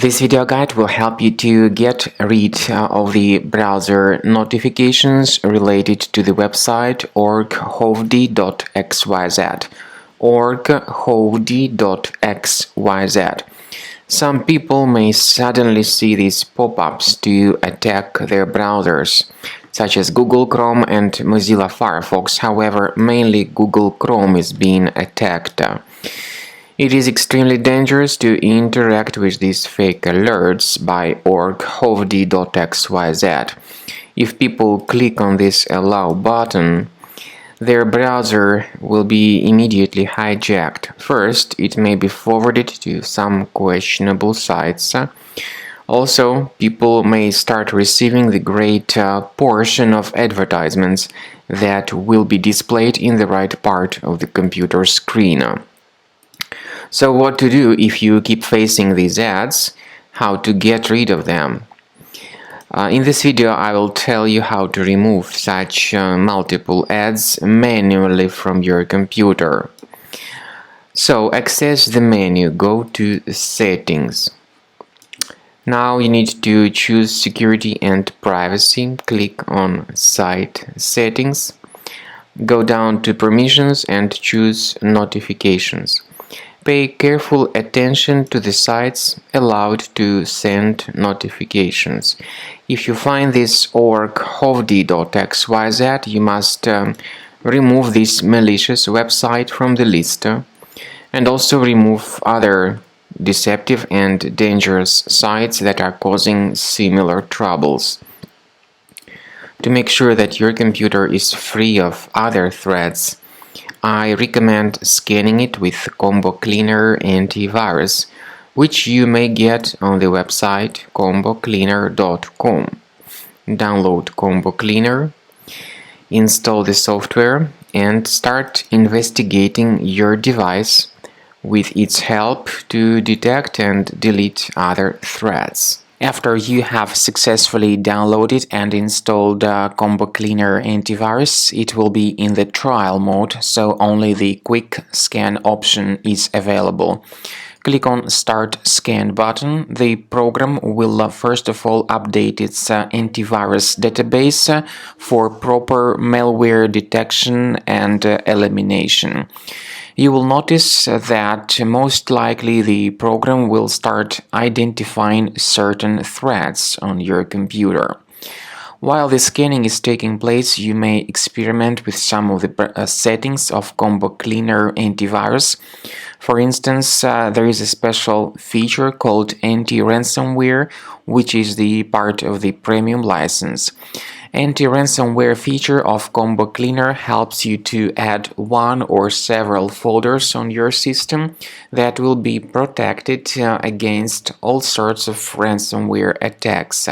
This video guide will help you to get rid of the browser notifications related to the website Orkhovdi.xyz. Orkhovdi.xyz. Some people may suddenly see these pop-ups to attack their browsers, such as Google Chrome and Mozilla Firefox. However, mainly Google Chrome is being attacked. It is extremely dangerous to interact with these fake alerts by Orkhovdi.xyz. If people click on this allow button, their browser will be immediately hijacked. First, it may be forwarded to some questionable sites. Also, people may start receiving the great portion of advertisements that will be displayed in the right part of the computer screen. So what to do if you keep facing these ads, how to get rid of them. In this video I will tell you how to remove such multiple ads manually from your computer. So access the menu, go to Settings. Now you need to choose Security and Privacy, click on Site Settings, go down to Permissions and choose Notifications. Pay careful attention to the sites allowed to send notifications. If you find this Orkhovdi.xyz, you must remove this malicious website from the list and also remove other deceptive and dangerous sites that are causing similar troubles. To make sure that your computer is free of other threats, I recommend scanning it with Combo Cleaner Antivirus, which you may get on the website combocleaner.com. Download Combo Cleaner, install the software, and start investigating your device with its help to detect and delete other threats. After you have successfully downloaded and installed Combo Cleaner Antivirus, it will be in the trial mode, so only the quick scan option is available. Click on Start Scan button. The program will first of all update its antivirus database for proper malware detection and elimination. You will notice that most likely the program will start identifying certain threats on your computer. While the scanning is taking place, you may experiment with some of the settings of Combo Cleaner Antivirus. For instance, there is a special feature called anti-ransomware, which is the part of the premium license. Anti-ransomware feature of Combo Cleaner helps you to add one or several folders on your system that will be protected against all sorts of ransomware attacks.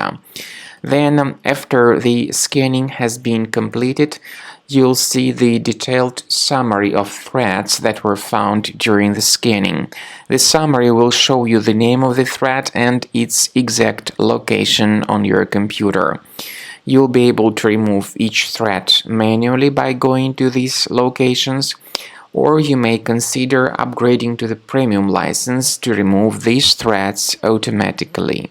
Then, after the scanning has been completed, you'll see the detailed summary of threats that were found during the scanning. The summary will show you the name of the threat and its exact location on your computer. You'll be able to remove each threat manually by going to these locations, or you may consider upgrading to the premium license to remove these threats automatically.